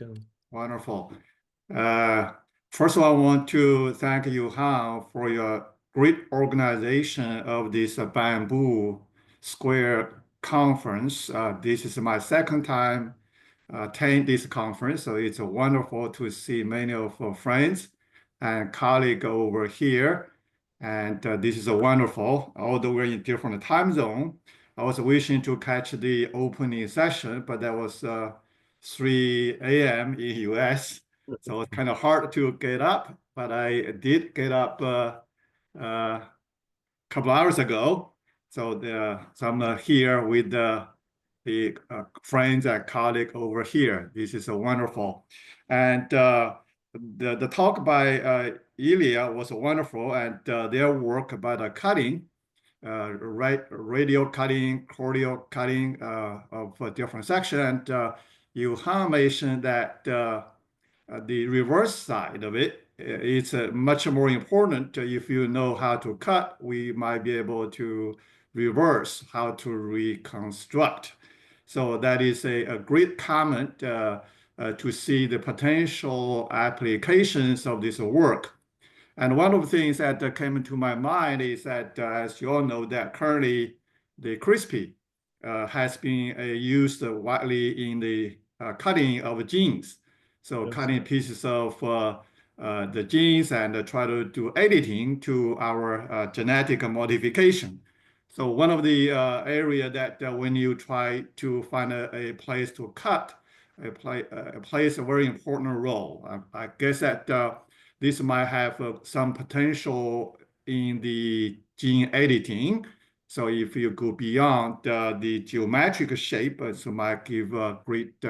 Yeah. Wonderful. First of all, I want to thank you, Han, for your great organization of this Bamboo Square conference. This is my second time attend this conference, so it's wonderful to see many of our friends and colleagues over here. And this is wonderful, although we're in different time zone. I was wishing to catch the opening session, but that was 3 a.m. in US. So it's kind of hard to get up, but I did get up a couple hours ago. So, I'm here with the friends and colleague over here. This is wonderful. And the talk by Ilya was wonderful, and their work about cutting, radial cutting, cordial cutting of different sections. And Johan mentioned that the reverse side of it is much more important. If you know how to cut, we might be able to reverse how to reconstruct. So that is a great comment to see the potential applications of this work. And one of the things that came into my mind is that, as you all know, that currently the crispy has been used widely in the cutting of genes. So Yes. cutting pieces of the genes and try to do editing to our genetic modification. So one of the area that when you try to find a place to cut, plays a very important role. I guess that this might have some potential in the gene editing. So if you go beyond the geometric shape, it might give a great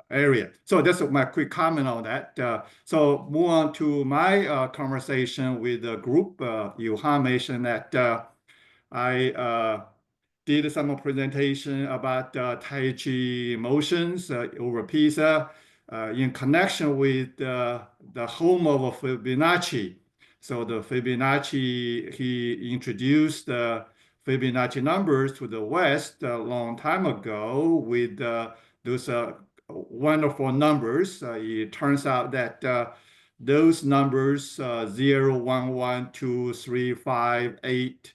area. So that's my quick comment on that. So move on to my conversation with the group. Johan mentioned that I did some presentation about Tai Chi motions over pizza in connection with the home of Fibonacci. So the Fibonacci, he introduced the Fibonacci numbers to the West a long time ago with those wonderful numbers. It turns out that those numbers 0, 1, 1, 2, 3, 5, 8,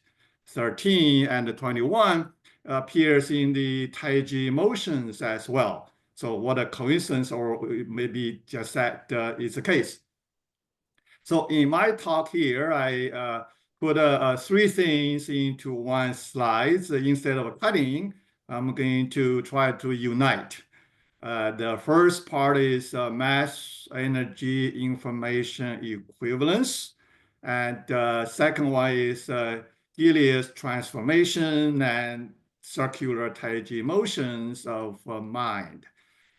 13, and 21 appears in the Tai Chi motions as well. So what a coincidence, or maybe just that is the case. So in my talk here, I put three things into one slide. So instead of cutting, I'm going to try to unite. The first part is mass energy information equivalence. And second one is Gielis transformation and circular Tai Chi motions of mind.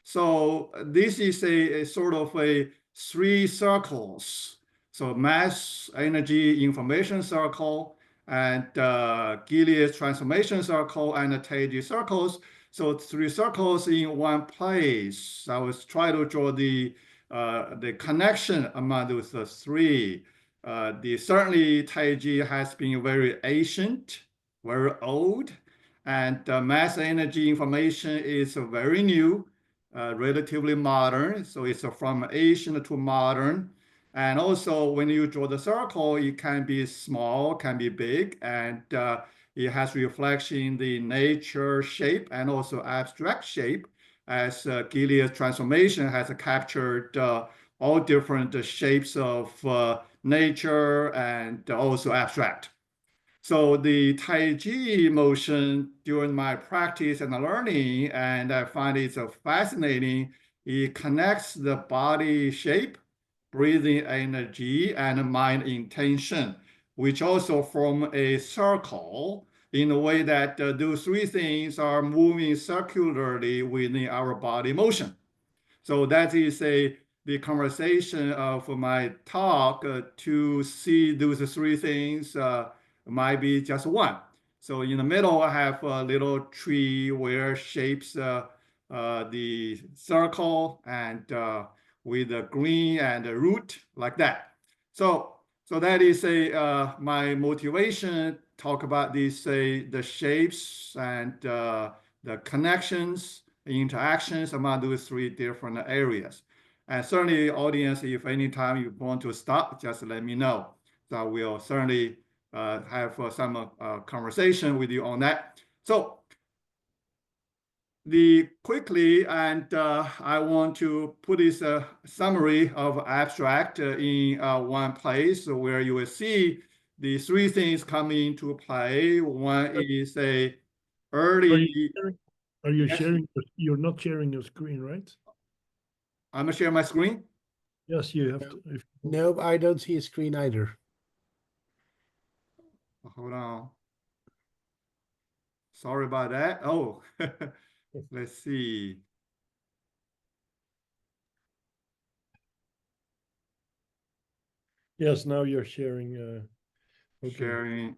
So this is a sort of a three circles. So mass energy information circle and Gielis transformation circle and the Tai Chi circles. So three circles in one place. I was trying to draw the connection among those three. Certainly Tai Chi has been very ancient, very old, and mass energy information is very new, relatively modern. So it's from ancient to modern. And also when you draw the circle, it can be small, can be big, and it has reflection in the nature shape and also abstract shape, as Gielis transformation has captured all different shapes of nature and also abstract. So the Tai Chi motion during my practice and learning, and I find it so fascinating. It connects the body shape, breathing energy, and mind intention, which also form a circle in a way that those three things are moving circularly within our body motion. So that is the conversation of my talk to see those three things might be just one. So in the middle, I have a little tree where shapes the circle and with the green and the root like that. So that is my motivation. Talk about these the shapes and the connections interactions among those three different areas. And certainly, audience, if anytime you want to stop, just let me know. So we'll certainly have some conversation with you on that. So quickly, and I want to put this summary of abstract in one place where you will see the three things coming into play. One is a early. Are you Yes, sharing? You're not sharing your screen, right? I'm gonna share my screen. Yes, you have to. No, I don't see a screen either. Hold on. Sorry about that. Oh, let's see. Yes, now you're sharing. Okay. Sharing.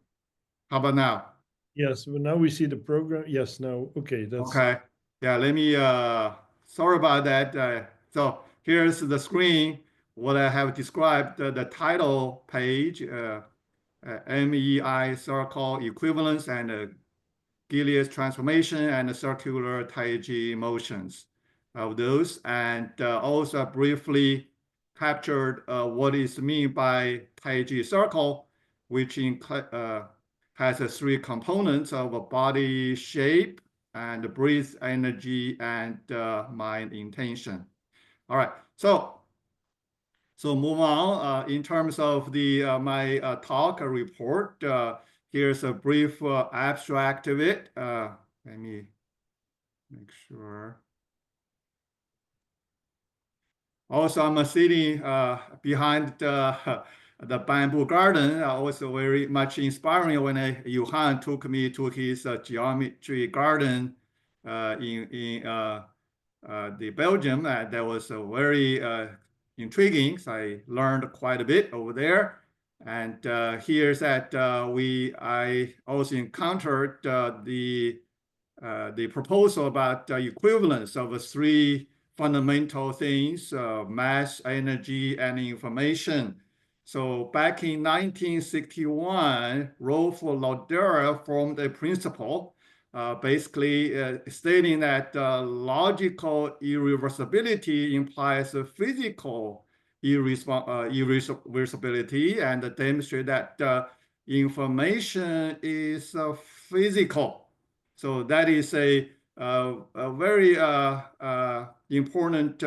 How about now? Yes, well, now we see the program. Yes, now, okay, that's okay. Yeah, let me, sorry about that. So here's the screen, what I have described, the title page, MEI circle equivalence and Gielis transformation and circular Tai Chi motions of those, and also briefly captured what is meant by Tai Chi circle, which has three components of a body shape and breath energy and mind intention. All right, so move on. In terms of the my talk report, here's a brief abstract of it. Let me make sure. Also, I'm sitting behind the bamboo garden. Also very much inspiring when Johan took me to his geometry garden in the Belgium. That was very intriguing. So I learned quite a bit over there. And here's that I also encountered the proposal about equivalence of three fundamental things: mass, energy, and information. So back in 1961, Rolf Landauer formed a principle, basically stating that logical irreversibility implies a physical irreversibility, and demonstrate that information is physical. So that is a very important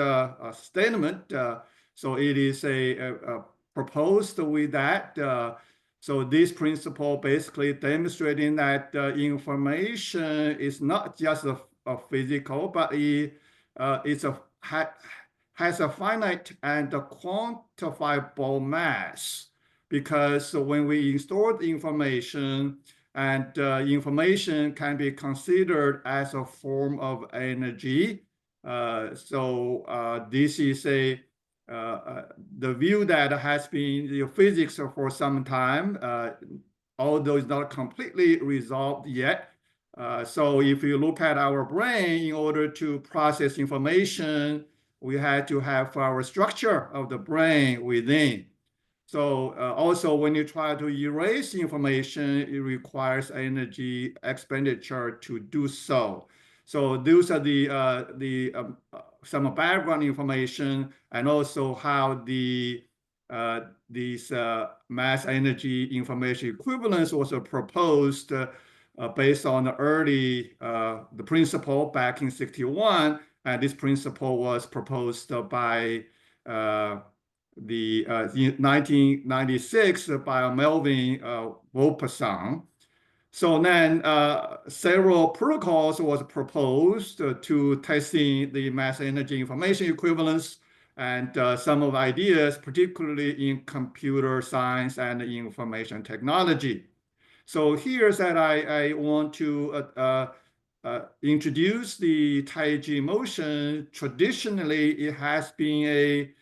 statement. So it is proposed with that. So this principle basically demonstrating that information is not just a physical, but has a finite and a quantifiable mass. Because when we store the information, and information can be considered as a form of energy. So this is the view that has been the physics for some time, although it's not completely resolved yet. So if you look at our brain, in order to process information, we had to have our structure of the brain within. So also when you try to erase information, it requires energy expenditure to do so. So those are some background information, and also how these mass energy information equivalence was proposed based on the principle back in 61, and this principle was proposed by the 1996 by Melvin Vopson. So then several protocols was proposed to testing the mass energy information equivalence, and some of ideas, particularly in computer science and information technology. So here's that I want to introduce the Tai Chi motion. Traditionally, it has been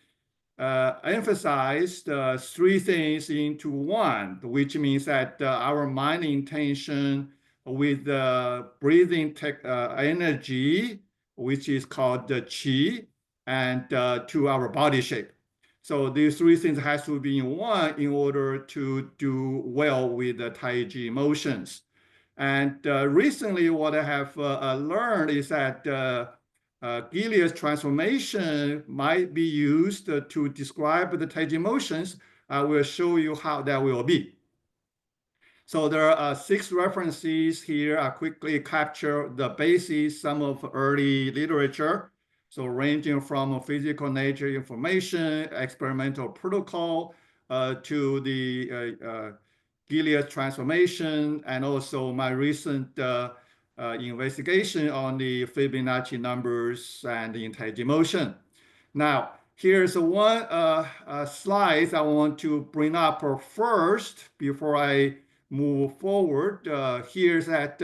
emphasized three things into one, which means that our mind intention with the breathing energy, which is called the Qi, and to our body shape. So these three things has to be in one in order to do well with the Tai Chi motions. And recently, what I have learned is that Gielis transformation might be used to describe the Tai Chi motions. I will show you how that will be. So there are 6 references here. I quickly capture the basis, some of early literature. So ranging from physical nature information, experimental protocol, to the Gielis transformation, and also my recent investigation on the Fibonacci numbers and the Tai Chi motion. Now, here's one slide I want to bring up first before I move forward. Here's that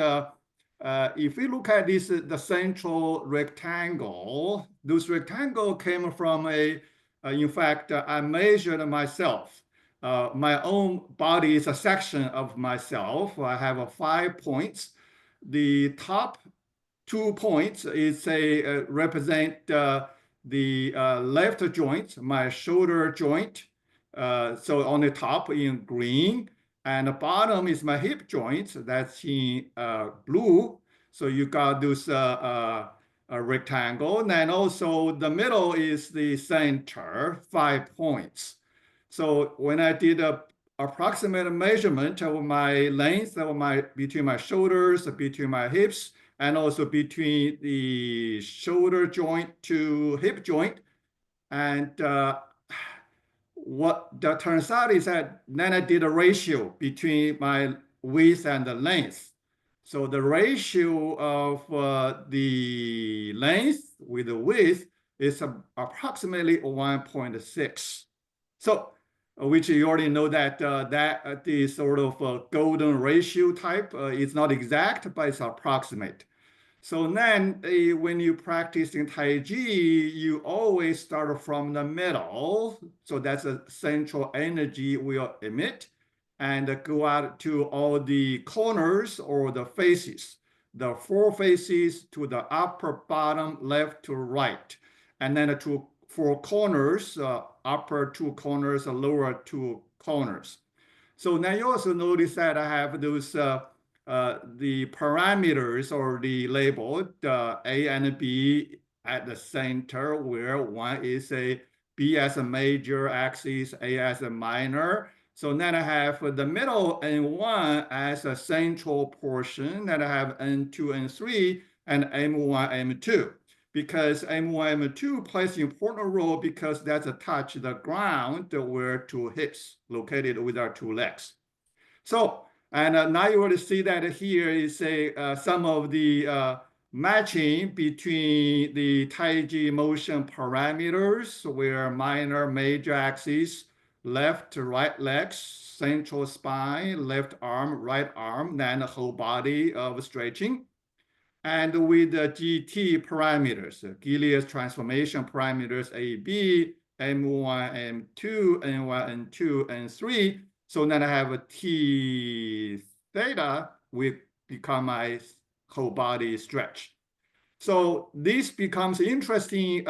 if we look at this, the central rectangle, this rectangle came from in fact, I measured myself. My own body is a section of myself. I have 5 points. The top 2 points is represent the left joint, my shoulder joint. So on the top in green, and the bottom is my hip joint, that's in blue. So you got this rectangle, and then also the middle is the center, 5 points. So when I did a approximate measurement of my length of between my shoulders, between my hips, and also between the shoulder joint to hip joint, and what that turns out is that then I did a ratio between my width and the length. So the ratio of the length with the width is approximately 1.6. So, which you already know that that is sort of a golden ratio type. It's not exact, but it's approximate. So then when you practice in Tai Chi, you always start from the middle. So that's a central energy will emit and go out to all the corners or the faces, the 4 faces to the upper, bottom, left to right. And then to 4 corners, upper 2 corners, lower 2 corners. So now you also notice that I have those the parameters or the label, A and B at the center, where one is B as a major axis, A as a minor. So then I have the middle N1 as a central portion, and I have N2, N3, and M1, M2. Because M1, M2 plays an important role because that's a touch the ground where 2 hips located with our 2 legs. So, and now you will see that here is some of the matching between the Tai Chi motion parameters, where minor, major axis, left to right legs, central spine, left arm, right arm, then the whole body of stretching. And with the GT parameters, Gielis transformation parameters AB, M1, M2, N1, N2, N3. So then I have a T theta will become my whole body stretch. So this becomes interesting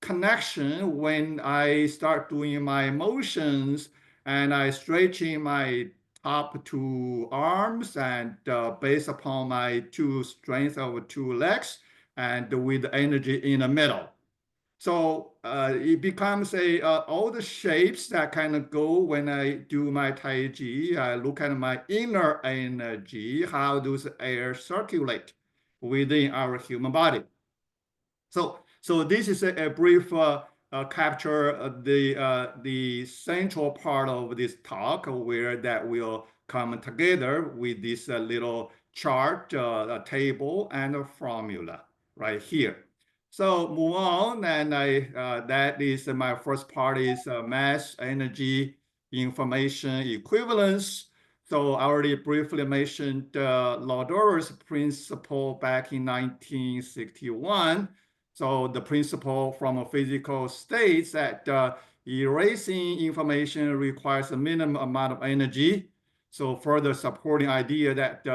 connection when I start doing my motions and I stretching my top 2 arms and based upon my 2 strength of 2 legs and with energy in the middle. So it becomes all the shapes that kind of go when I do my Tai Chi. I look at my inner energy, how does air circulate within our human body. So this is a brief capture of the central part of this talk, where that will come together with this little chart, a table, and a formula right here. So move on, and that is my first part is mass, energy, information, equivalence. So I already briefly mentioned Landauer's principle back in 1961. So the principle from a physical states that erasing information requires a minimum amount of energy. So further supporting idea that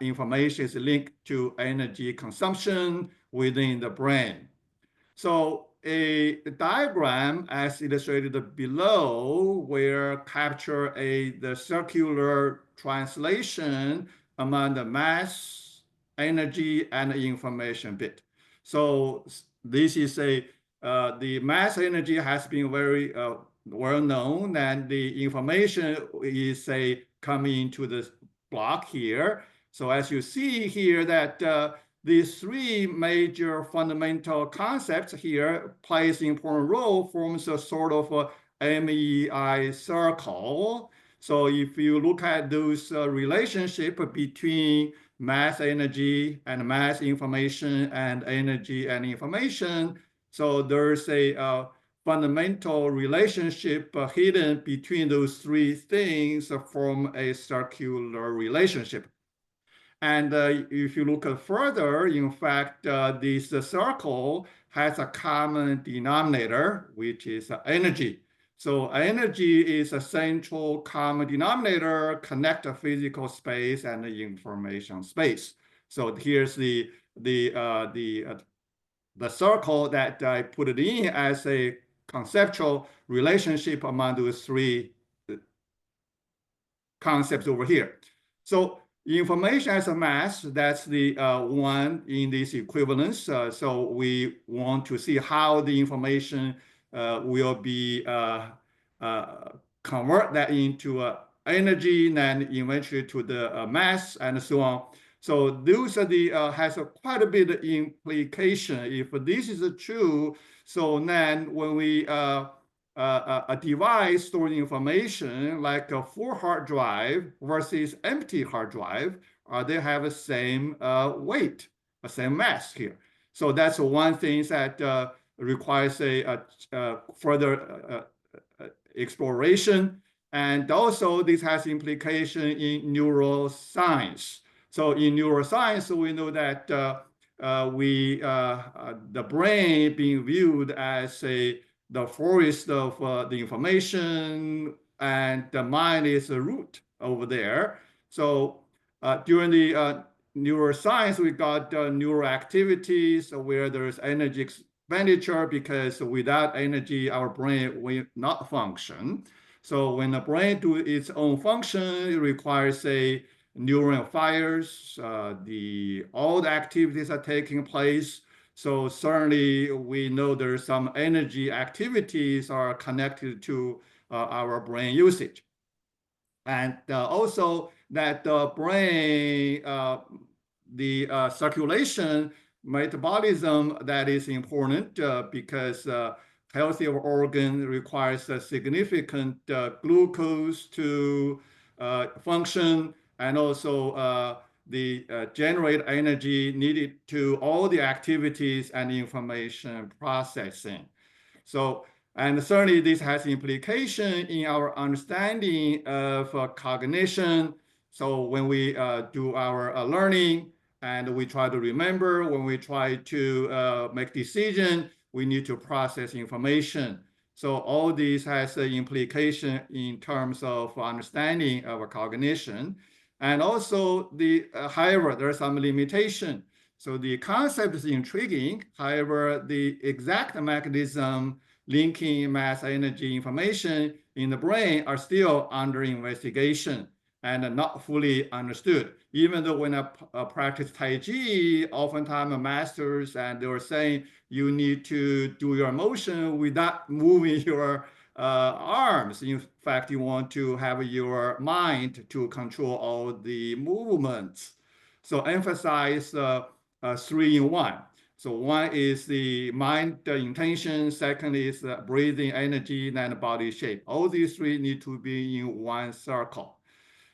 information is linked to energy consumption within the brain. So a diagram as illustrated below will capture the circular translation among the mass, energy, and information bit. So this is the mass energy has been very well known, and the information is coming into this block here. So as you see here that these three major fundamental concepts here plays an important role, forms a sort of a MEI circle. So if you look at those relationship between mass energy and mass information and energy and information, so there's a fundamental relationship hidden between those three things from a circular relationship. And if you look further, in fact, this circle has a common denominator, which is energy. So energy is a central common denominator, connect the physical space and the information space. So here's the circle that I put it in as a conceptual relationship among those three concepts over here. So information as a mass, that's the one in this equivalence. So we want to see how the information will be convert that into energy, and then eventually to the mass and so on. So those are the has quite a bit of implication. If this is true, so then when we a device storing information like a full hard drive versus empty hard drive, they have the same weight, the same mass here. So that's one thing that requires a further exploration. And also this has implication in neuroscience. So in neuroscience, we know that the brain being viewed as the forest of the information, and the mind is the root over there. So during the neuroscience, we got neural activities where there's energy expenditure, because without energy, our brain will not function. So when the brain do its own function, it requires neuron fires, all the activities are taking place. So certainly we know there's some energy activities are connected to our brain usage. And also that the brain, the circulation metabolism, that is important because healthy organ requires a significant glucose to function, and also the generate energy needed to all the activities and information processing. So, and certainly this has implication in our understanding of cognition. So when we do our learning and we try to remember, when we try to make decision, we need to process information. So all these has an implication in terms of understanding of cognition. And also however, there's some limitation. So the concept is intriguing. However, the exact mechanism linking mass energy information in the brain are still under investigation and not fully understood. Even though when I practice Tai Chi, oftentimes masters, and they were saying you need to do your motion without moving your arms. In fact, you want to have your mind to control all the movements. So emphasize 3 in 1. So one is the mind, the intention. Second is the breathing energy, then the body shape. All these three need to be in one circle.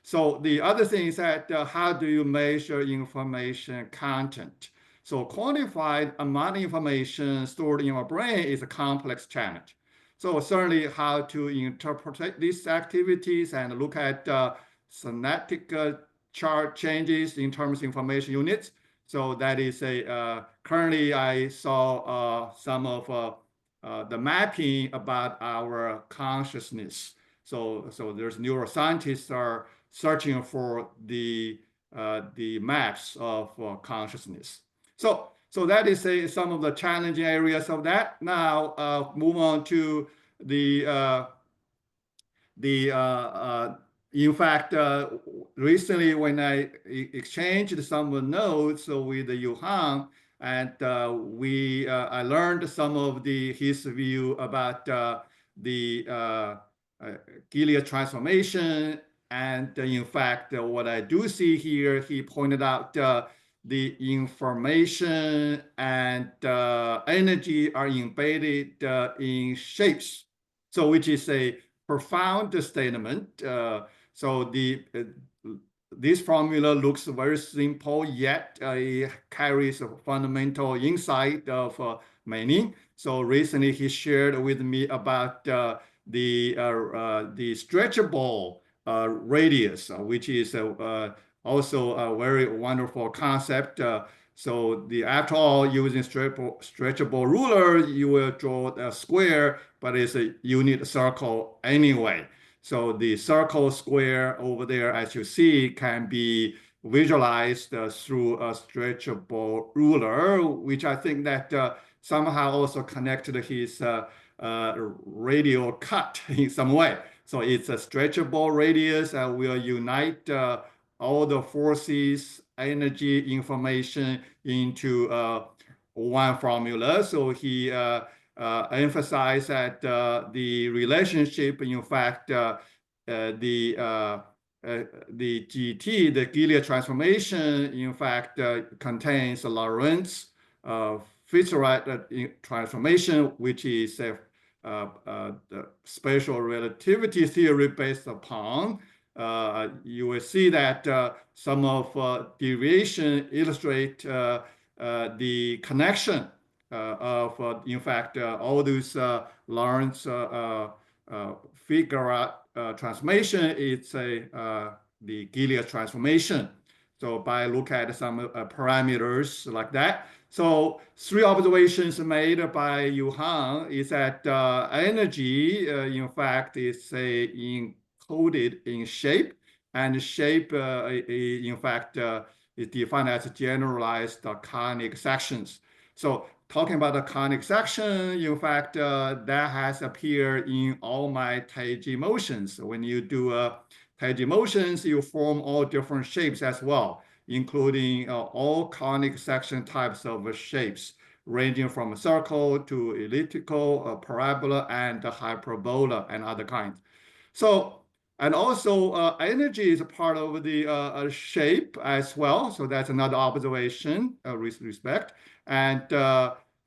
So the other thing is that how do you measure information content? So quantified amount of information stored in our brain is a complex challenge. So certainly how to interpret these activities and look at synaptic chart changes in terms of information units. So that is currently I saw some of the mapping about our consciousness. So there's neuroscientists are searching for the maps of consciousness. So that is some of the challenging areas of that. Now move on to in fact, recently when I exchanged some notes with Johan, And I learned some of his view about the Gielis transformation. And in fact, what I do see here, he pointed out the information and energy are embedded in shapes. So which is a profound statement. So this formula looks very simple, yet it carries a fundamental insight of meaning. So recently he shared with me about the stretchable radius, which is also a very wonderful concept. So after all, using stretchable ruler, you will draw a square, but it's a unit circle anyway. So the circle square over there, as you see, can be visualized through a stretchable ruler, which I think that somehow also connected his radial cut in some way. So it's a stretchable radius and will unite all the forces, energy, information into one formula. So he emphasized that the relationship, in fact, the GT, the Gielis transformation, in fact, contains a Lorentz Fitzgerald transformation, which is the special relativity theory based upon. You will see that some of deviation illustrate the connection of, in fact, all those Lorentz Fitzgerald transformation. It's the Gielis transformation. So by look at some parameters like that. So three observations made by Johann is that energy, in fact, is encoded in shape, and shape, in fact, is defined as generalized conic sections. So talking about the conic section, in fact, that has appeared in all my Tai Chi motions. When you do Tai Chi motions, you form all different shapes as well, including all conic section types of shapes, ranging from a circle to elliptical, parabola, and hyperbola, and other kinds. So, and also energy is a part of the shape as well. So that's another observation with respect. And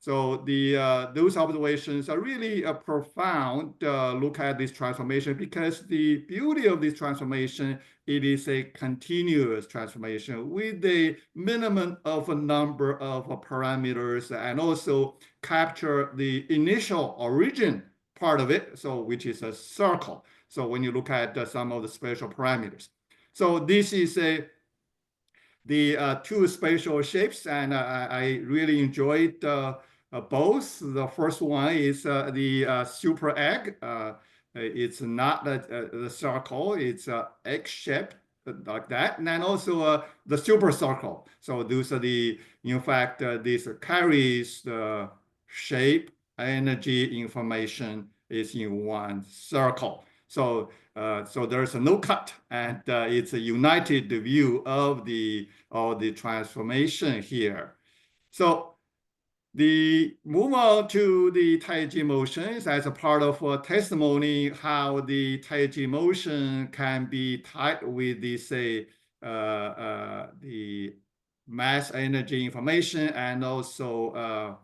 so those observations are really a profound look at this transformation, because the beauty of this transformation, it is a continuous transformation with a minimum of a number of parameters, and also capture the initial origin part of it, so which is a circle. So when you look at some of the spatial parameters. So this is the two spatial shapes, and I really enjoyed both. The first one is the super egg. It's not the circle, it's egg-shaped like that. And then also the super circle. So those are in fact, this carries the shape, energy, information is in one circle. So there's no cut, and it's a united view of the transformation here. So move on to the Tai Chi motions as a part of a testimony how the Tai Chi motion can be tied with the mass energy information and also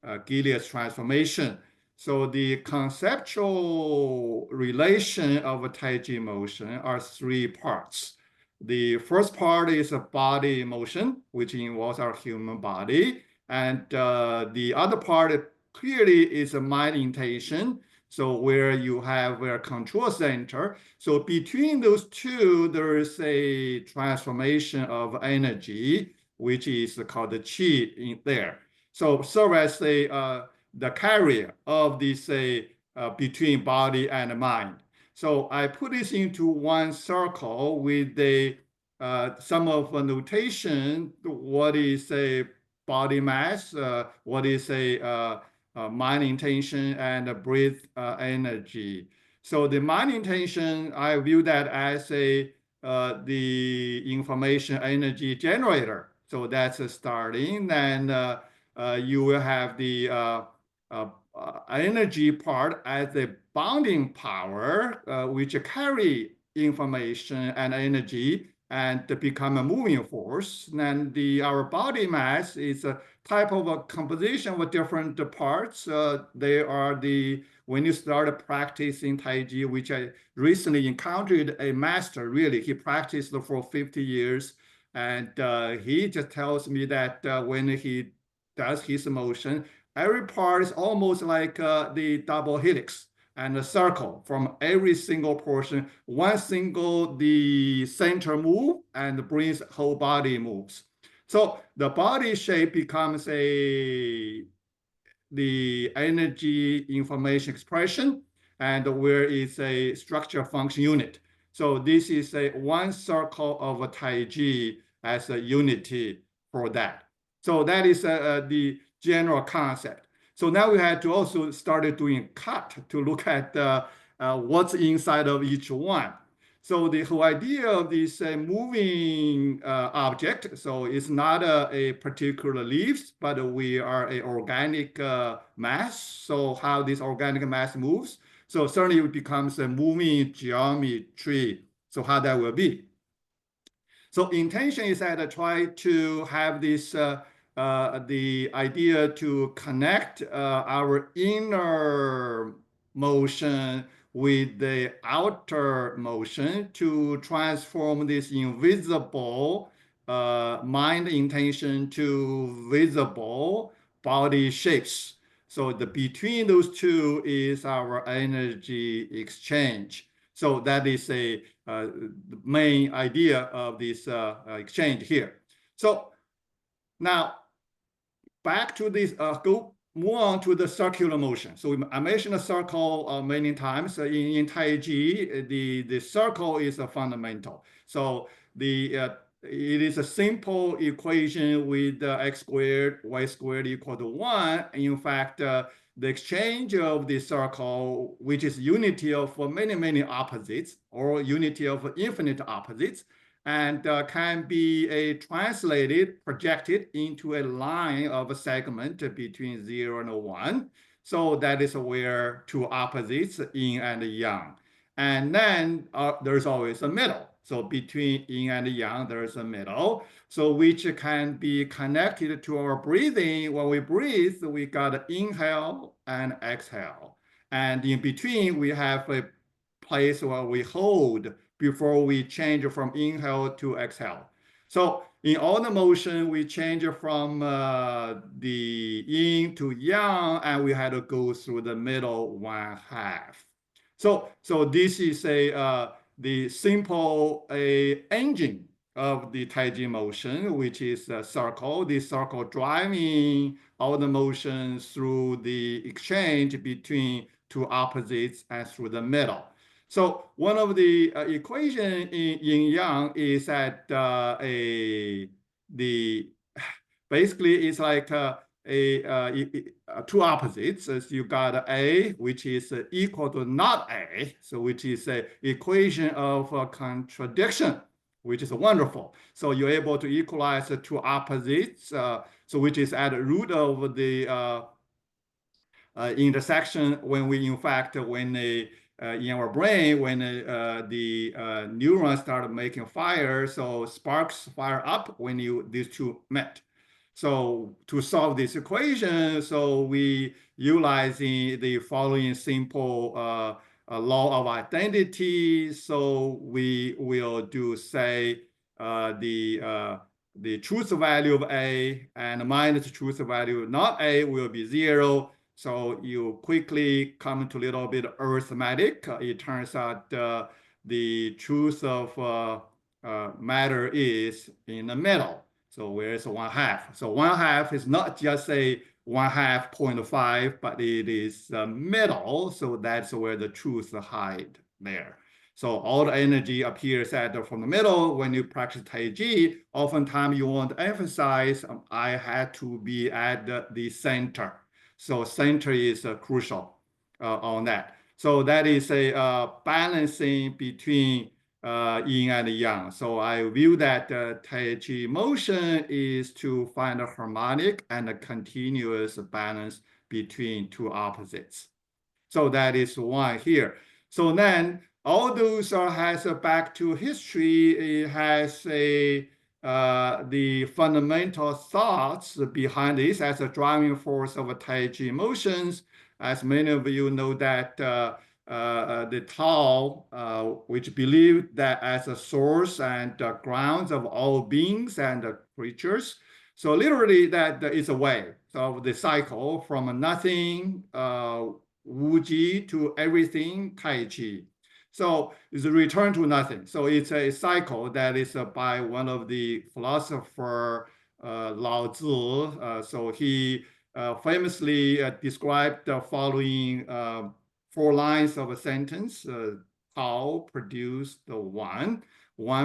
Gielis transformation. So the conceptual relation of a Tai Chi motion are three parts. The first part is a body motion, which involves our human body. And the other part clearly is a mind intention. So where you have a control center. So between those two, there is a transformation of energy, which is called the qi in there. So serve as the carrier of this between body and mind. So I put this into one circle with some of a notation. What is a body mass? What is a mind intention and a breath energy? So the mind intention, I view that as the information energy generator. So that's a starting. And you will have the energy part as the bonding power, which carry information and energy and to become a moving force. And our body mass is a type of a composition of different parts. They are when you start practicing Tai Chi, which I recently encountered a master, really, he practiced for 50 years. And he just tells me that when he does his motion, every part is almost like the double helix and a circle from every single portion. One single, the center move and brings whole body moves. So the body shape becomes the energy information expression, and where is a structure function unit. So this is a one circle of a Tai Chi as a unity for that. So that is the general concept. So now we had to also start doing cut to look at what's inside of each one. So the whole idea of this moving object, so it's not a particular leaves, but we are an organic mass. So how this organic mass moves. So certainly it becomes a moving geometry. So how that will be. So intention is that I try to have this the idea to connect our inner motion with the outer motion to transform this invisible mind intention to visible body shapes. So between those two is our energy exchange. So that is the main idea of this exchange here. So now back to this, move on to the circular motion. So I mentioned a circle many times. In Tai Chi, the circle is a fundamental. So it is a simple equation with x squared, y squared equal to 1. In fact, the exchange of the circle, which is unity of many, many opposites, or unity of infinite opposites, and can be translated, projected into a line of a segment between 0 and 1. So that is where two opposites, yin and yang. And then there's always a middle. So between yin and yang, there's a middle. So which can be connected to our breathing. When we breathe, we got inhale and exhale. And in between, we have a place where we hold before we change from inhale to exhale. So in all the motion, we change from the yin to yang, and we had to go through the middle 1/2. So this is the simple engine of the Tai Chi motion, which is a circle. The circle driving all the motions through the exchange between two opposites and through the middle. So one of the equation in yin-yang is that basically it's like two opposites. So you got A, which is equal to not A, so which is an equation of contradiction, which is wonderful. So you're able to equalize the two opposites, so which is at the root of the intersection when we, in fact, when in our brain, when the neurons start making fire, so sparks fire up when these two met. So to solve this equation, so we utilizing the following simple law of identity. So we will do, say, the truth value of A and minus truth value of not A will be 0. So you quickly come to a little bit arithmetic. It turns out the truth of matter is in the middle. So where's 1/2? So 1/2 is not just a 1/2 0.5, but it is the middle. So that's where the truth hide there. So all the energy appears from the middle. When you practice Tai Chi, oftentimes you want to emphasize, I had to be at the center. So center is crucial on that. So that is a balancing between yin and yang. So I view that Tai Chi motion is to find a harmonic and a continuous balance between two opposites. So that is one here. So then all those has back to history. It has the fundamental thoughts behind this as a driving force of Tai Chi motions. As many of you know that the Tao, which believe that as a source and grounds of all beings and creatures. So literally that is a way of the cycle from nothing, Wuji, to everything, Tai Chi. So it's a return to nothing. So it's a cycle that is by one of the philosopher, Lao Tzu. So he famously described the following 4 lines of a sentence. Tao produced the one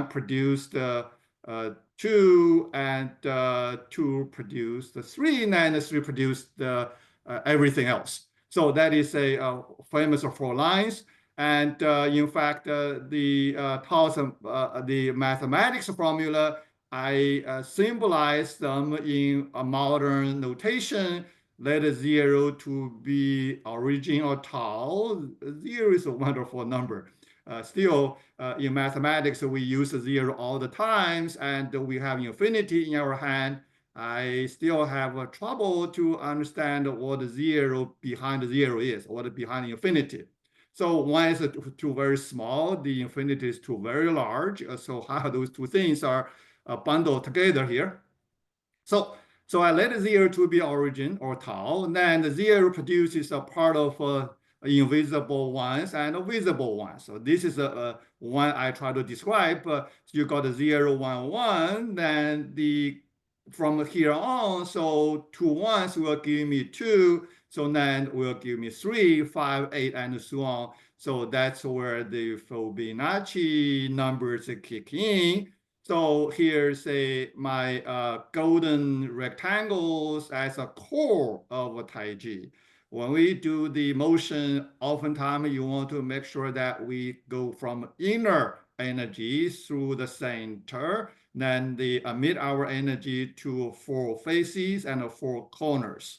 produced 2, and 2 produced the 3, and then 3 produced everything else. So that is a famous 4 lines. And in fact, the the mathematics formula, I symbolize them in a modern notation. Let 0 to be origin or Tao. 0 is a wonderful number. Still, in mathematics, we use 0 all the times, and we have infinity in our hand. I still have trouble to understand what the 0 behind the 0 is, what behind infinity. So 1 is too very small, the infinity is too very large. So how those two things are bundled together here. So I let 0 to be origin or Tao, and then the 0 produces a part of invisible ones and visible ones. So this is one I try to describe. So you got a 0, 1, 1, then from here on, so 2 ones will give me 2, so then will give me 3, 5, 8, and so on. So that's where the Fibonacci numbers kick in. So here's my golden rectangles as a core of a Tai Chi. When we do the motion, oftentimes you want to make sure that we go from inner energy through the center, then emit our energy to 4 faces and 4 corners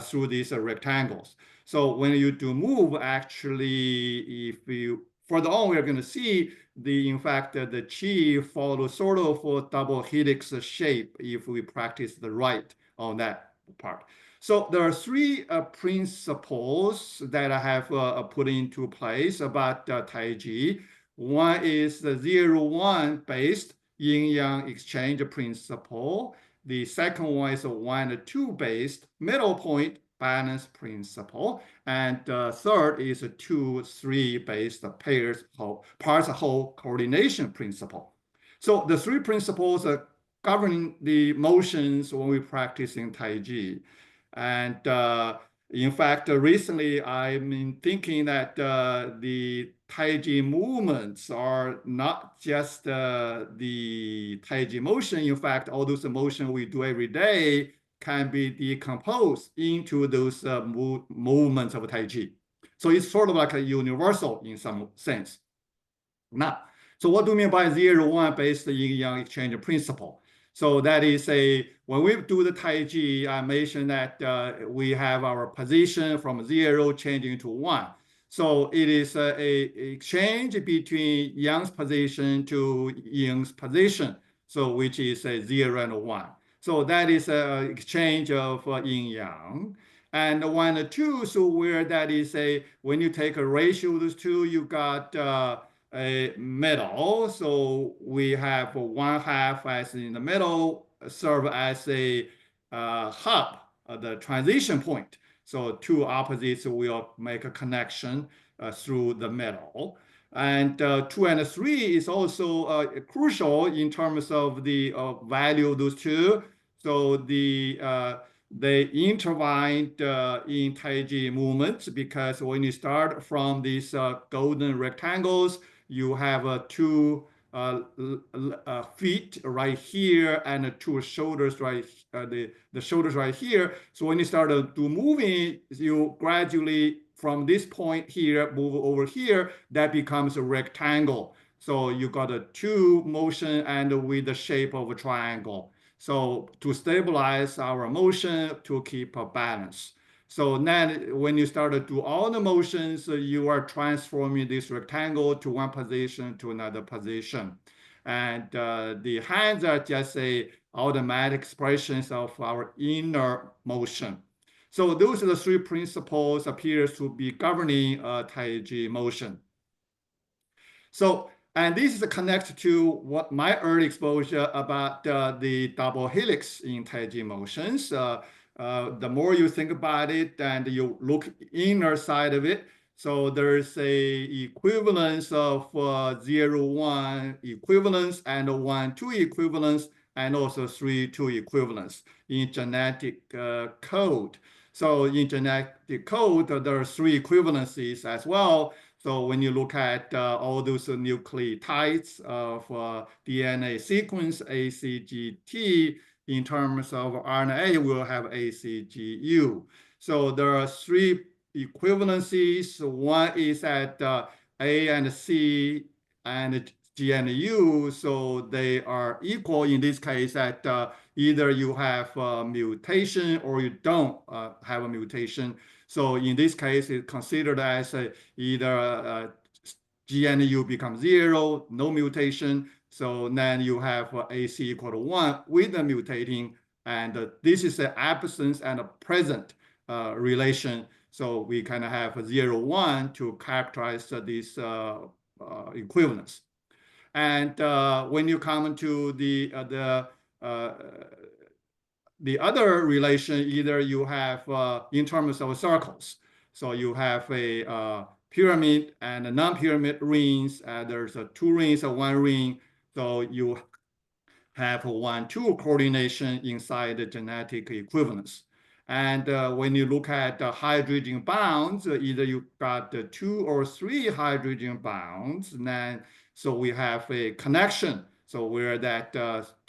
through these rectangles. So when you do move, actually, if you further on, we're going to see in fact, the Qi follows sort of a double helix shape if we practice the right on that part. So there are 3 principles that I have put into place about Tai Chi. One is the 0-1 based yin-yang exchange principle. The second one is a 1-2 based middle point balance principle. And third is a 2-3 based pairs parts whole coordination principle. So the 3 principles are governing the motions when we practice in Tai Chi. And in fact, recently I've been thinking that the Tai Chi movements are not just the Tai Chi motion. In fact, all those motions we do every day can be decomposed into those movements of Tai Chi. So it's sort of like a universal in some sense. Now, so what do we mean by 0-1 based yin-yang exchange principle? So that is when we do the Tai Chi, I mentioned that we have our position from 0 changing to 1. So it is a exchange between Yang's position to Ying's position, so which is a 0 and 1. So that is an exchange of yin-yang. And 1-2, so where that is when you take a ratio of those two, you got a middle. So we have 1/2 as in the middle, serve as a hub, the transition point. So 2 opposites will make a connection through the middle. And 2 and 3 is also crucial in terms of the value of those 2. So they intertwined in Tai Chi movements, because when you start from these golden rectangles, you have 2 feet right here and 2 shoulders right, the shoulders right here. So when you start to do moving, you gradually from this point here move over here, that becomes a rectangle. So you got a two motion and with the shape of a triangle. So to stabilize our motion, to keep a balance. So then when you start to do all the motions, you are transforming this rectangle to one position to another position. And the hands are just a automatic expressions of our inner motion. So those are the three principles appears to be governing Tai Chi motion. So, and this is connected to what my early exposure about the double helix in Tai Chi motions. The more you think about it and you look inner side of it, so there's a equivalence of 0-1 equivalence and 1-2 equivalence and also 3-2 equivalence in genetic code. So in genetic code, there are three equivalences as well. So when you look at all those nucleotides of DNA sequence, ACGT, in terms of RNA, we'll have ACGU. So there are three equivalencies. One is at A and C and G and U, so they are equal in this case that either you have a mutation or you don't have a mutation. So in this case, it's considered as either G and U becomes 0, no mutation. So then you have AC equal to 1 with the mutating. And this is the absence and a present relation. So we kind of have a 0-1 to characterize this equivalence. And when you come to the other relation, either you have in terms of circles. So you have a pyramid and a non-pyramid rings. There's two rings and one ring. So you have 1-2 coordination inside the genetic equivalence. And when you look at the hydrogen bonds, either you got 2 or 3 hydrogen bonds, and then so we have a connection. So where that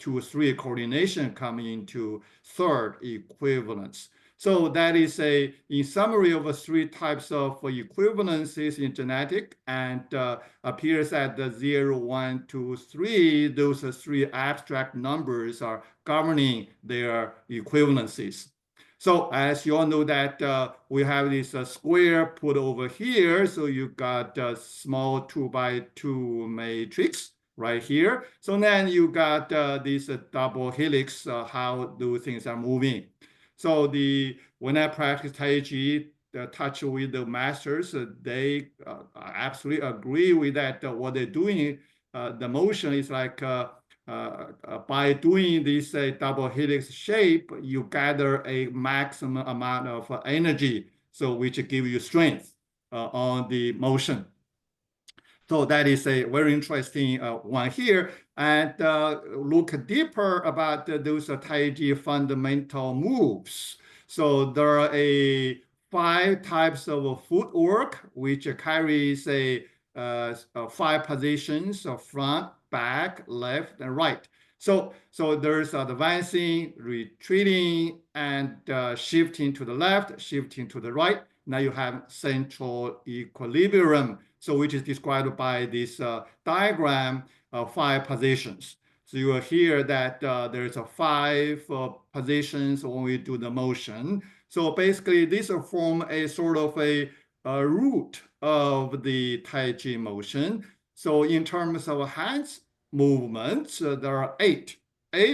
2 or 3 coordination coming into third equivalence. So that is in summary of 3 types of equivalences in genetic, and appears at the 0, 1, 2, 3. Those 3 abstract numbers are governing their equivalences. So as you all know that we have this square put over here. So you got a small 2x2 matrix right here. So then you got this double helix, how those things are moving. So when I practice Tai Chi, touch with the masters, they absolutely agree with that. What they're doing, the motion is like by doing this double helix shape, you gather a maximum amount of energy, so which give you strength on the motion. So that is a very interesting one here. And look deeper about those Tai Chi fundamental moves. So there are 5 types of footwork, which carries 5 positions of front, back, left, and right. So there's advancing, retreating, and shifting to the left, shifting to the right. Now you have central equilibrium, so which is described by this diagram of 5 positions. So you will hear that there's 5 positions when we do the motion. So basically, this will form a sort of a root of the Tai Chi motion. So in terms of hands movements, there are 8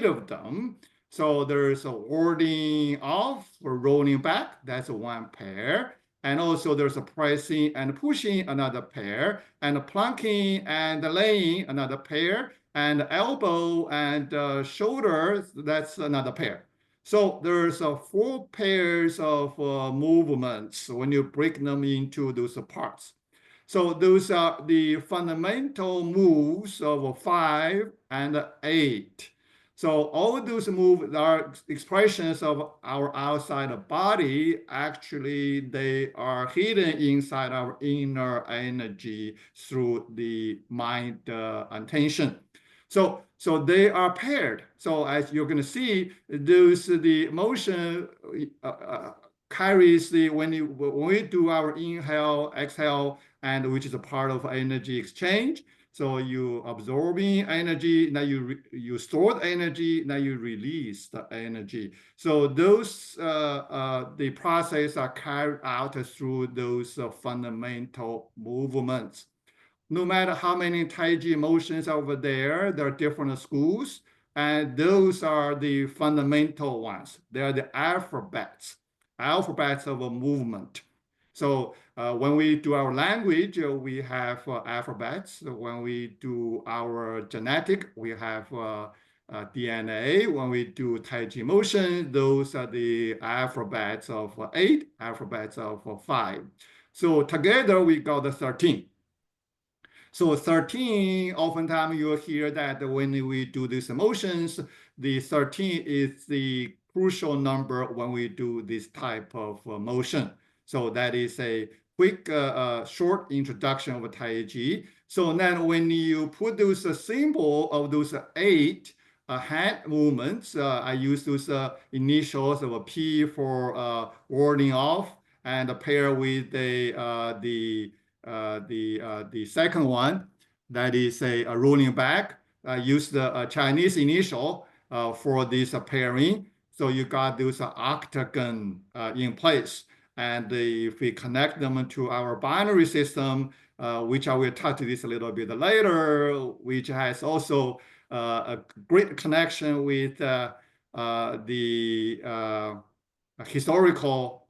of them. So there's a warding off or rolling back, that's 1 pair. And also there's a pressing and pushing, another pair, and planking and laying, another pair, and elbow and shoulder, that's another pair. So there's 4 pairs of movements when you break them into those parts. So those are the fundamental moves of 5 and 8. So all those moves are expressions of our outside body. Actually, they are hidden inside our inner energy through the mind intention. So they are paired. So as you're going to see, the motion carries when we do our inhale, exhale, and which is a part of energy exchange. So you absorbing energy, now you store the energy, now you release the energy. So those the process are carried out through those fundamental movements. No matter how many Tai Chi motions over there are different schools, and those are the fundamental ones. They are the alphabets of a movement. So when we do our language, we have alphabets. When we do our genetic, we have DNA. When we do Tai Chi motion, those are the alphabets of 8, alphabets of 5. So together we got the 13. So 13, oftentimes you'll hear that when we do these motions, the 13 is the crucial number when we do this type of motion. So that is a quick, short introduction of Tai Chi. So then when you put those symbol of those 8 hand movements, I use those initials of a P for warding off, and pair with the second one, that is a rolling back. Use the Chinese initial for this pairing. So you got those octagon in place. And if we connect them to our binary system, which I will touch this a little bit later, which has also a great connection with the historical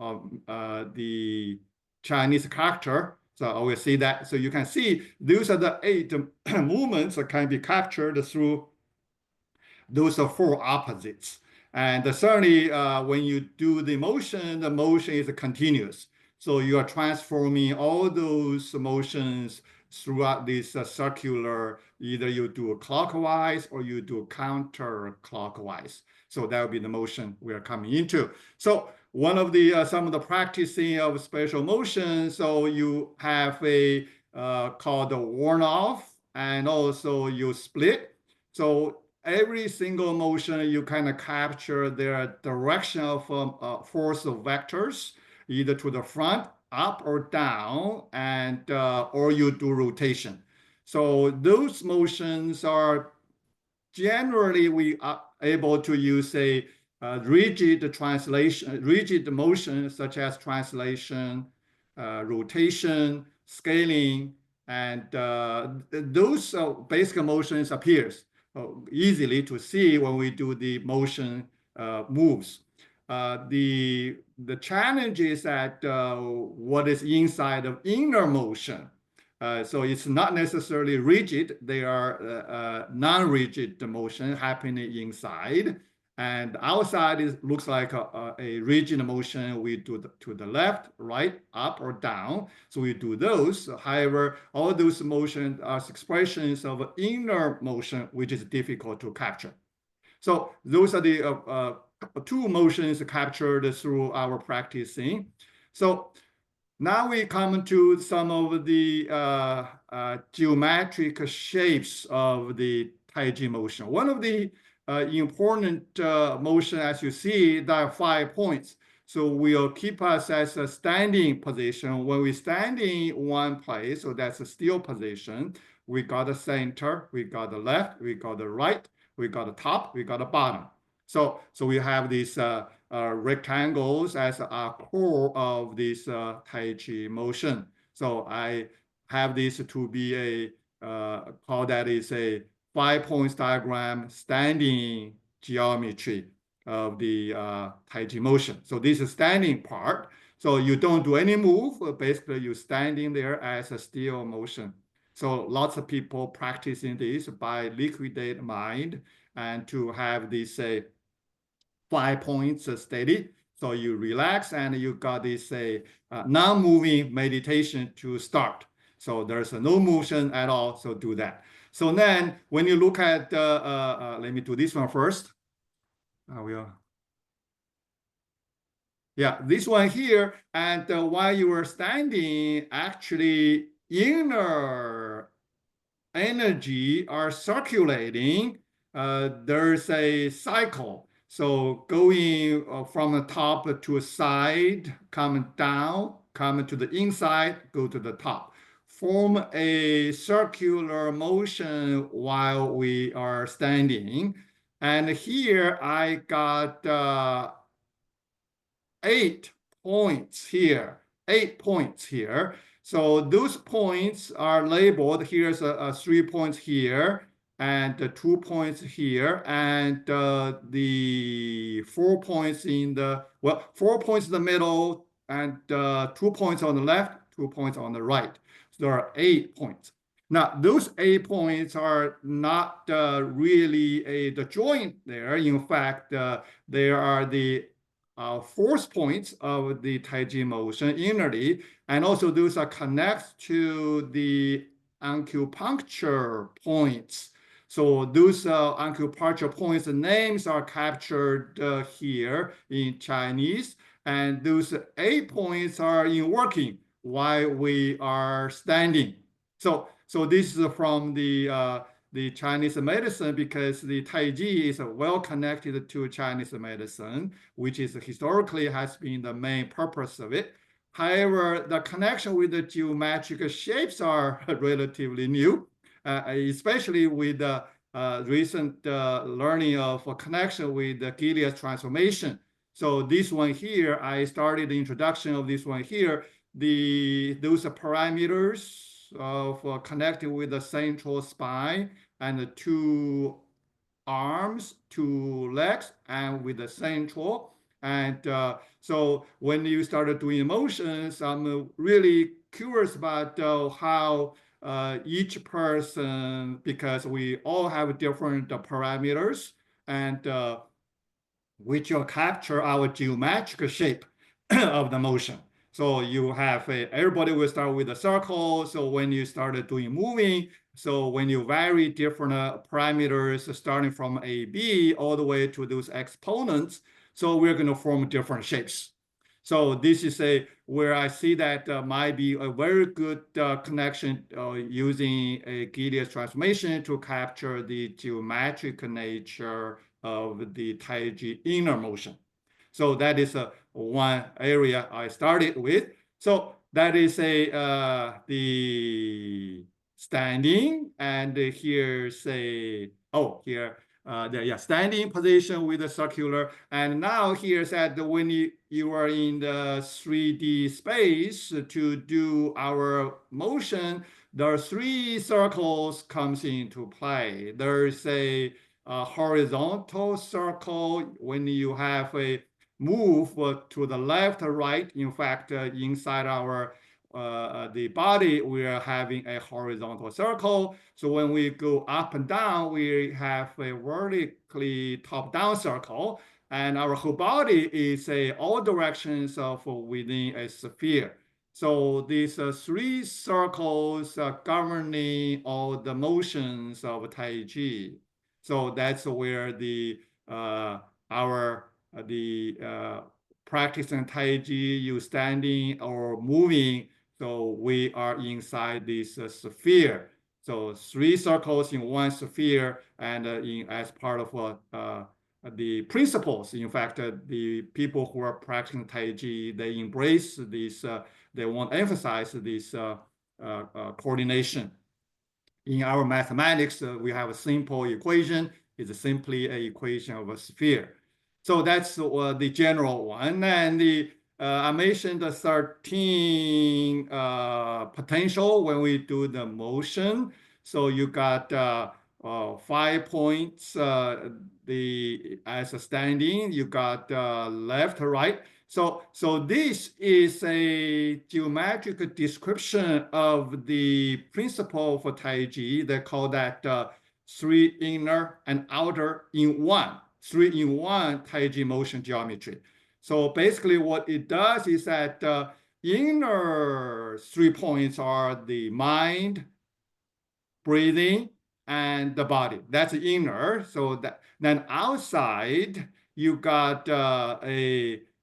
the Chinese character. So I will see that. So you can see those are the 8 movements that can be captured through those 4 opposites. And certainly when you do the motion is continuous. So you are transforming all those motions throughout this circular, either you do clockwise or you do counterclockwise. So that will be the motion we are coming into. So one of the some of the practicing of special motion, so you have a called a worn off, and also you split. So every single motion you kind of capture their direction of force of vectors, either to the front, up or down, and or you do rotation. So those motions are generally we are able to use a rigid motion such as translation, rotation, scaling, and those basic motions appears easily to see when we do the motion moves. The challenge is that what is inside of inner motion. So it's not necessarily rigid. They are non-rigid motion happening inside. And outside looks like a rigid motion. We do to the left, right, up, or down. So we do those. However, all those motions are expressions of inner motion, which is difficult to capture. So those are the 2 motions captured through our practicing. So now we come to some of the geometric shapes of the Tai Chi motion. One of the important motion, as you see, there are 5 points. So we'll keep us as a standing position. When we stand in one place, so that's a still position, we got the center, we got the left, we got the right, we got the top, we got the bottom. So we have these rectangles as a core of this Tai Chi motion. So I have this to be a call that is a 5-point diagram standing geometry of the Tai Chi motion. So this is standing part. So you don't do any move. Basically, you're standing there as a still motion. So lots of people practicing this by liquidate mind and to have this 5 points steady. So you relax and you got this non-moving meditation to start. So there's no motion at all, so do that. So then when you look at, let me do this one first. Yeah, this one here, and while you were standing, actually inner energy are circulating. There's a cycle. So going from the top to a side, coming down, coming to the inside, go to the top. form a circular motion while we are standing. And here I got 8 points here, 8 points here. So those points are labeled. Here's 3 points here, and 2 points here, and the 4 points in the, well, 4 points in the middle, and 2 points on the left, 2 points on the right. So there are 8 points. Now, those 8 points are not really the joint there. In fact, they are the force points of the Tai Chi motion innerly, and also those are connected to the acupuncture points. So those acupuncture points, the names are captured here in Chinese, and those 8 points are in working while we are standing. So this is from the Chinese medicine, because the Tai Chi is well connected to Chinese medicine, which is historically has been the main purpose of it. However, the connection with the geometric shapes are relatively new, especially with the recent learning of a connection with the Gielis Transformation. So this one here, I started the introduction of this one here. Those parameters of connecting with the central spine and the 2 arms, 2 legs, and with the central. And so when you started doing motions, I'm really curious about how each person, because we all have different parameters, and which will capture our geometric shape of the motion. So you have everybody will start with a circle. So when you started doing moving, so when you vary different parameters starting from A, B, all the way to those exponents, so we're going to form different shapes. So this is where I see that might be a very good connection using a Gielis transformation to capture the geometric nature of the Tai Chi inner motion. So that is one area I started with. So that is the standing, and here's standing position with the circular. And now here's when you are in the 3D space to do our motion, there are 3 circles comes into play. There's a horizontal circle when you have a move to the left or right. In fact, inside our the body, we are having a horizontal circle. So when we go up and down, we have a vertically top-down circle, and our whole body is all directions of within a sphere. So these 3 circles are governing all the motions of Tai Chi. So that's where the practicing Tai Chi, you standing or moving, so we are inside this sphere. So 3 circles in one sphere, and as part of the principles. In fact, the people who are practicing Tai Chi, they embrace this, they want to emphasize this coordination. In our mathematics, we have a simple equation. It's simply an equation of a sphere. So that's the general one. And I mentioned the 13 potential when we do the motion. So you got 5 points as a standing. You got left, right. So this is a geometric description of the principle for Tai Chi. They call that 3 inner and outer in one. 3-in-1 Tai Chi motion geometry. So basically what it does is that inner 3 points are the mind, breathing, and the body. That's inner. So then outside, you got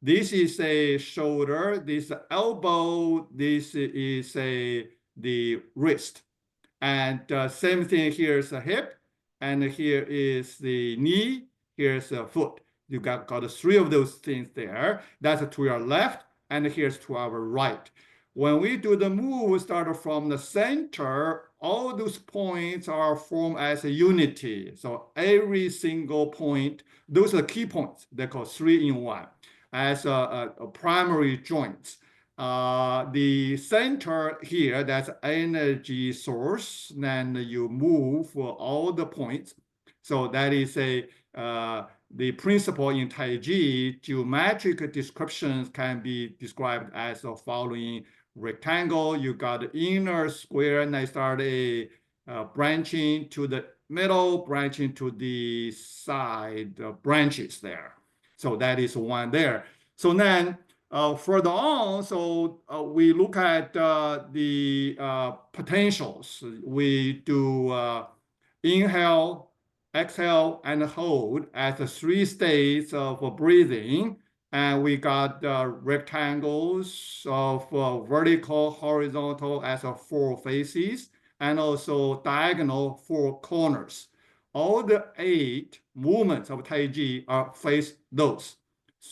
this is a shoulder, this elbow, this is the wrist. And same thing, here's a hip, and here is the knee, here's a foot. You got 3 of those things there. That's to your left, and here's to our right. when we do the move, start from the center, all those points are formed as a unity. So every single point, those are key points. They're called 3-in-1 as a primary joints. The center here, that's energy source. Then you move for all the points. So that is the principle in Tai Chi. Geometric descriptions can be described as the following: rectangle, you got the inner square, and I start branching to the middle, branching to the side branches there. So that is one there. So then further on, so we look at the potentials. We do inhale, exhale, and hold as the 3 states of breathing. And we got rectangles of vertical, horizontal as 4 faces, and also diagonal 4 corners. All the 8 movements of Tai Chi are face those.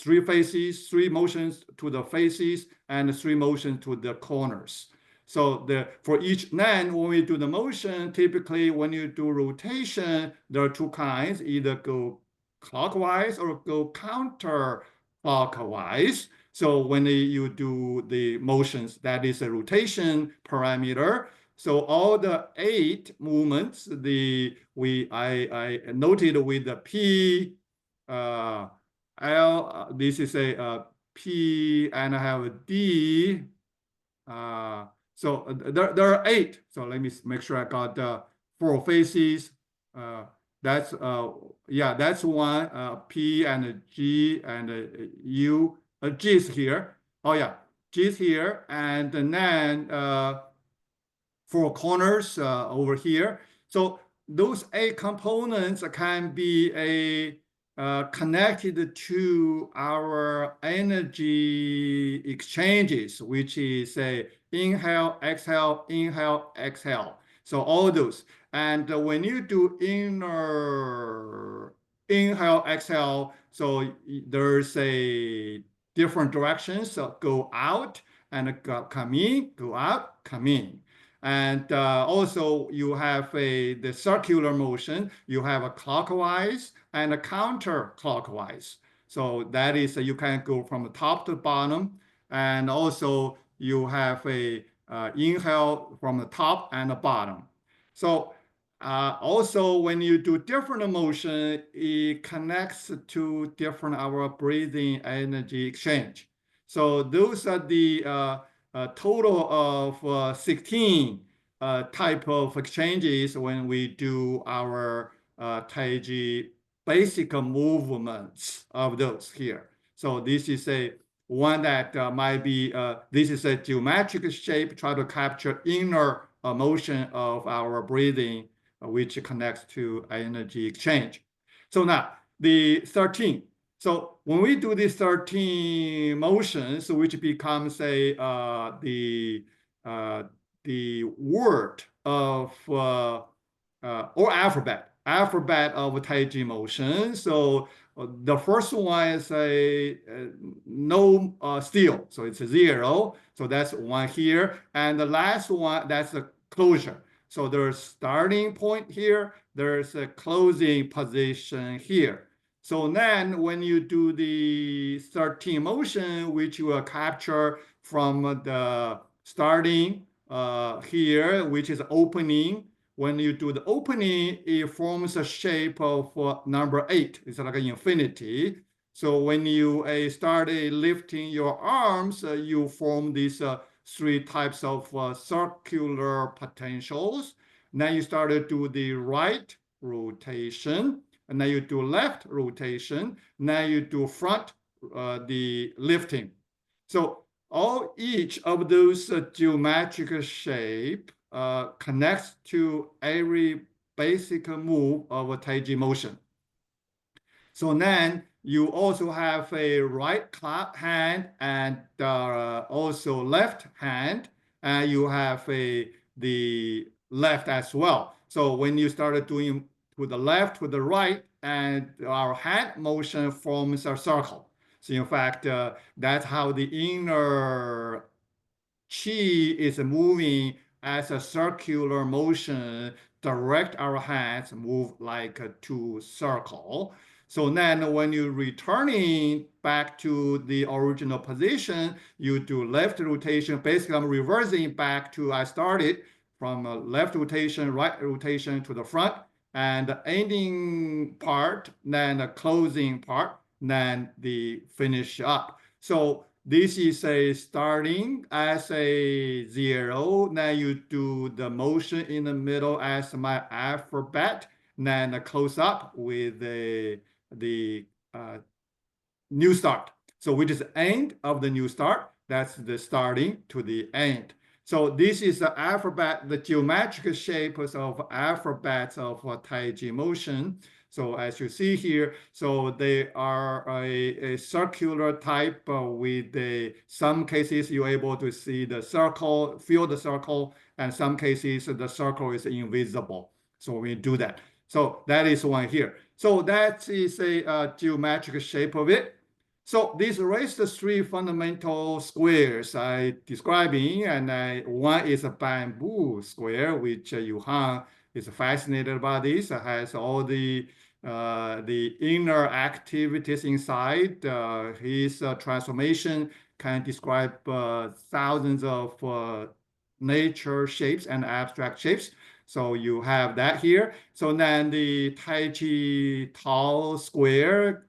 3 faces, 3 motions to the faces, and 3 motions to the corners. So for each, then when we do the motion, typically when you do rotation, there are 2 kinds, either go clockwise or go counterclockwise. So when you do the motions, that is a rotation parameter. So all the 8 movements, I noted with the P, L, this is a P, and I have a D. So there are 8. So let me make sure I got 4 faces. That's that's one. P and G and U. G is here. Oh yeah, G is here, and then 4 corners over here. So those 8 components can be connected to our energy exchanges, which is inhale, exhale, inhale, exhale. So all those. And when you do inner inhale, exhale, so there's a different directions. So go out and come in, go out, come in. And also you have the circular motion. You have a clockwise and a counterclockwise. So that is you can go from the top to bottom. And also you have a inhale from the top and the bottom. So also when you do different motion, it connects to different our breathing energy exchange. So those are the total of 16 type of exchanges when we do our Tai Chi basic movements of those here. So this is one that might be, this is a geometric shape, try to capture inner motion of our breathing, which connects to energy exchange. So now the 13. So when we do these 13 motions, which becomes the word of or alphabet of Tai Chi motion. So the first one is no steal, so it's a 0. So that's one here, and the last one, that's the closure. So there's starting point here, there's a closing position here. So then when you do the 13 motion, which you will capture from the starting here, which is opening. When you do the opening, it forms a shape of number 8. It's like an infinity. So when you start lifting your arms, you form these 3 types of circular potentials. Now you start to do the right rotation, and now you do left rotation. Now you do front the lifting. So each of those geometric shape connects to every basic move of a Tai Chi motion. So then you also have a right clap hand and also left hand, and you have the left as well. So when you started doing to the left, to the right, and our hand motion forms a circle. So in fact, that's how the inner Qi is moving as a circular motion, direct our hands, move like a two circle. So then when you're returning back to the original position, you do left rotation. Basically, I'm reversing back to I started from left rotation, right rotation to the front, and the ending part, then the closing part, then the finish up. So this is a starting as a 0. Then you do the motion in the middle as my alphabet. Then close up with the new start. So which is end of the new start. That's the starting to the end. So this is the alphabet, the geometric shapes of alphabets of Tai Chi motion. So as you see here, so they are a circular type with some cases you're able to see the circle, feel the circle, and some cases the circle is invisible. So we do that. So that is one here. So that is a geometric shape of it. So these raised three fundamental squares I describing, and one is a bamboo square, which Johan is fascinated about. This has all the inner activities inside. His transformation can describe thousands of nature shapes and abstract shapes. So you have that here. So then the Tai Chi Tao square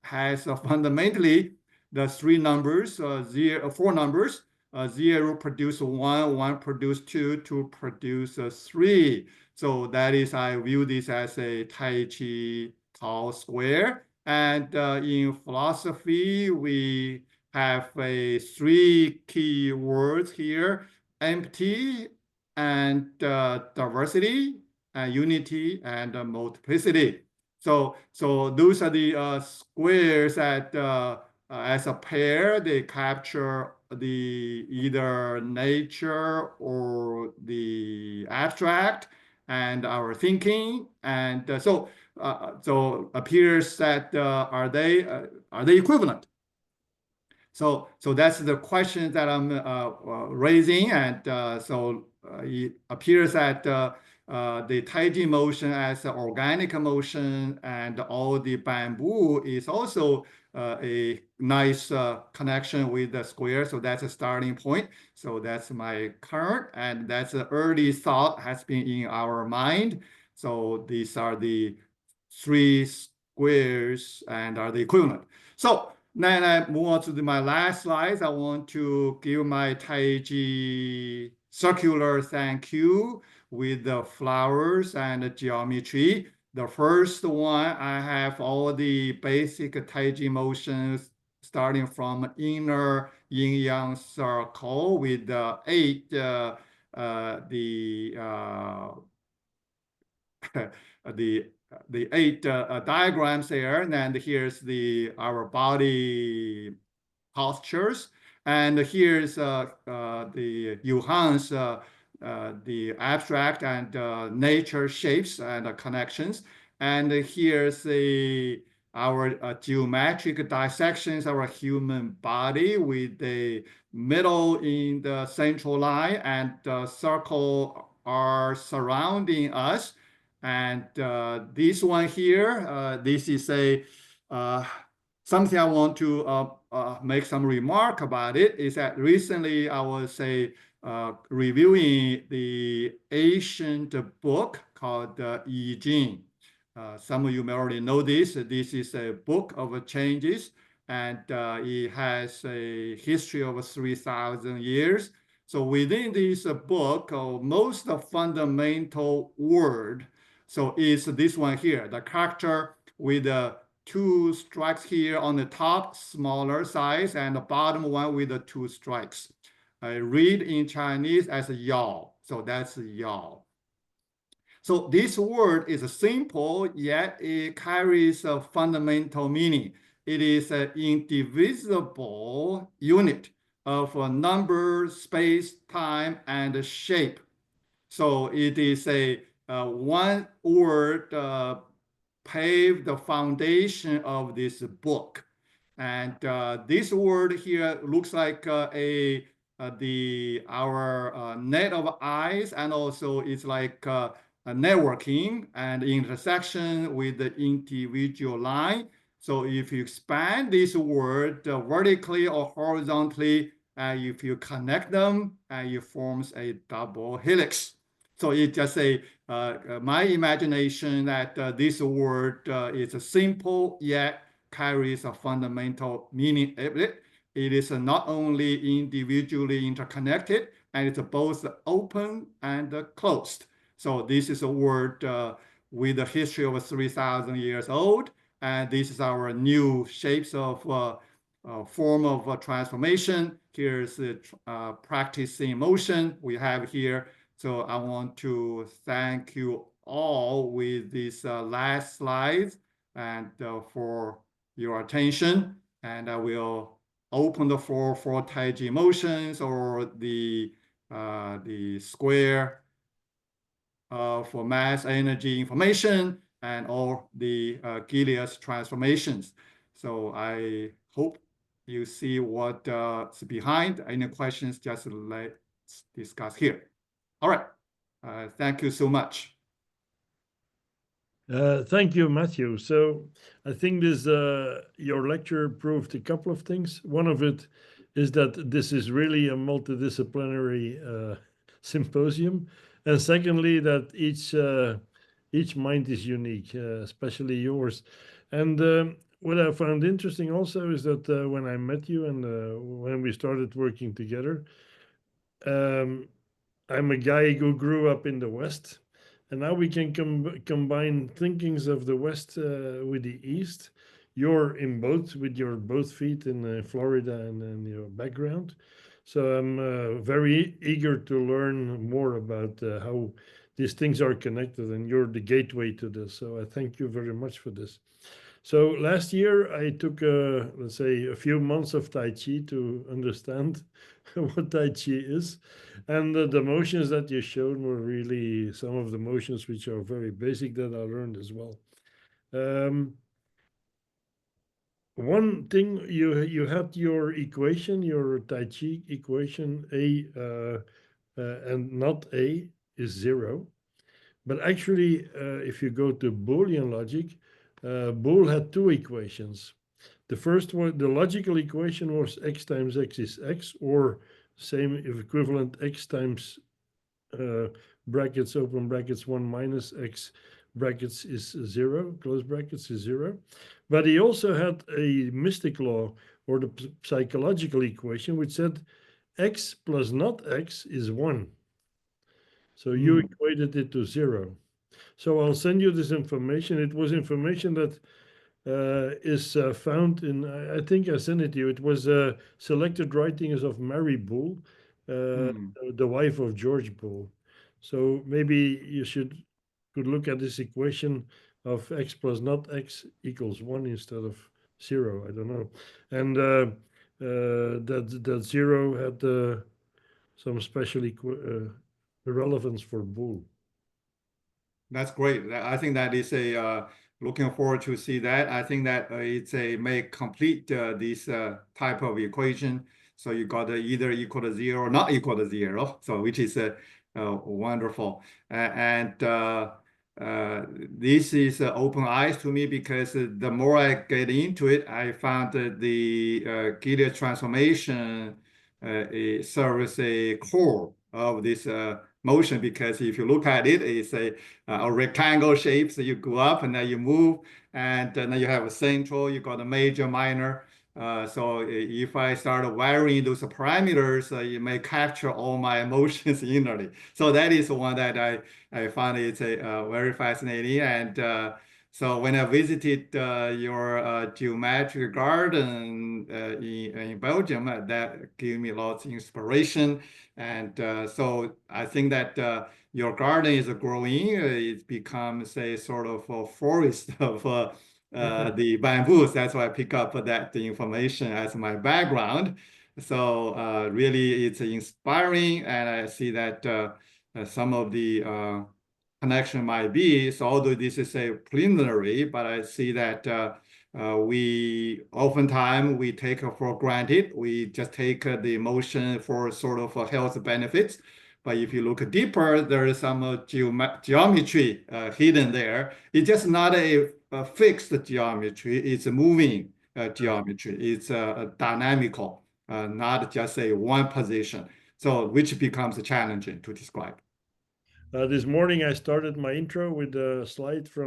has fundamentally the three numbers, four numbers. 0 produce 1, 1 produce 2, 2 produce 3. So that is, I view this as a Tai Chi Tao square. And in philosophy, we have three key words here: empty, and diversity, and unity, and multiplicity. So those are the squares that as a pair, they capture the either nature or the abstract and our thinking. And so appears that are they equivalent? So that's the question that I'm raising, and it appears that the Tai Chi motion as an organic motion, and all the bamboo is also a nice connection with the square. So that's a starting point. So that's my current, and that's an early thought has been in our mind. So these are the three squares and are the equivalent. So then I move on to my last slides. I want to give my Tai Chi circular thank you with the flowers and the geometry. The first one, I have all the basic Tai Chi motions starting from inner yin-yang circle with the 8 the 8 diagrams there, and here's our body postures, and here's the Johan's the abstract and nature shapes and connections, and here's our geometric dissections, our human body with the middle in the central line, and the circle are surrounding us. And this one here, this is something I want to make some remark about it, is that recently I was reviewing the ancient book called I Ching. Some of you may already know this. This is a book of changes, and it has a history of 3,000 years. So within this book, most fundamental word, so is this one here, the character with the 2 strikes here on the top, smaller size, and the bottom one with the 2 strikes. I read in Chinese as Yao, so that's Yao. So this word is simple, yet it carries a fundamental meaning. It is an indivisible unit of a number, space, time, and shape. So it is a one word paved the foundation of this book. And this word here looks like a our net of eyes, and also it's like a networking and intersection with the individual line. So if you expand this word vertically or horizontally, if you connect them, it forms a double helix. So it's just my imagination that this word is simple yet carries a fundamental meaning. It is not only individually interconnected, and it's both open and closed. So this is a word with a history of 3,000 years old, and this is our new shapes of form of transformation. Here's the practice in motion we have here. So I want to thank you all with these last slides and for your attention. And I will open the floor for Tai Chi motions or the square for mass energy information and all the Gielis transformations. So I hope you see what's behind. Any questions, just let's discuss here. All right. Thank you so much. Thank you, Matthew. So I think this your lecture proved a couple of things. One of it is that this is really a multidisciplinary symposium, and secondly, that each mind is unique, especially yours. And what I found interesting also is that when I met you and when we started working together, I'm a guy who grew up in the West, and now we can combine thinkings of the West with the East. You're in both with your both feet in Florida and your background. So I'm very eager to learn more about how these things are connected, and you're the gateway to this. So I thank you very much for this. So last year I took, let's say, a few months of Tai Chi to understand what Tai Chi is. And the motions that you showed were really some of the motions which are very basic that I learned as well. One thing, you had your equation, your Tai Chi equation, A and not A is 0. But actually, if you go to Boolean logic, Boole had 2 equations. The first one, the logical equation, was x times x is x, or same if equivalent x times brackets, open brackets, 1 minus x brackets is 0, close brackets is 0. But he also had a mystic law, or the psychological equation, which said x plus not x is 1. So you equated it to 0. So I'll send you this information. It was information that is found in, I think I sent it to you. It was selected writings of Mary Boole, the wife of George Boole. So maybe you could look at this equation of x plus not x equals 1 instead of 0. I don't know. And that 0 had some special relevance for Boole. That's great. I think that is looking forward to see that. I think that it's may complete this type of equation. So you got either equal to 0 or not equal to 0. So which is wonderful. And this is open eyes to me, because the more I get into it, I found that the Gielis transformation serves a core of this motion, because if you look at it, it's a rectangle shape. So you go up and then you move, and then you have a central, you got a major, minor. So if I start wiring those parameters, it may capture all my emotions innerly. So that is one that I find it's very fascinating. And so when I visited your geometric garden in Belgium, that gave me lots of inspiration. And so I think that your garden is growing. It becomes a sort of a forest of the bamboos. That's why I pick up that information as my background. So really, it's inspiring, and I see that some of the connection might be. So although this is a preliminary, but I see that we oftentimes we take for granted. We just take the motion for sort of health benefits. But if you look deeper, there is some geometry hidden there. It's just not a fixed geometry. It's a moving geometry. It's dynamical, not just a one position. So which becomes challenging to describe. This morning I started my intro with a slide from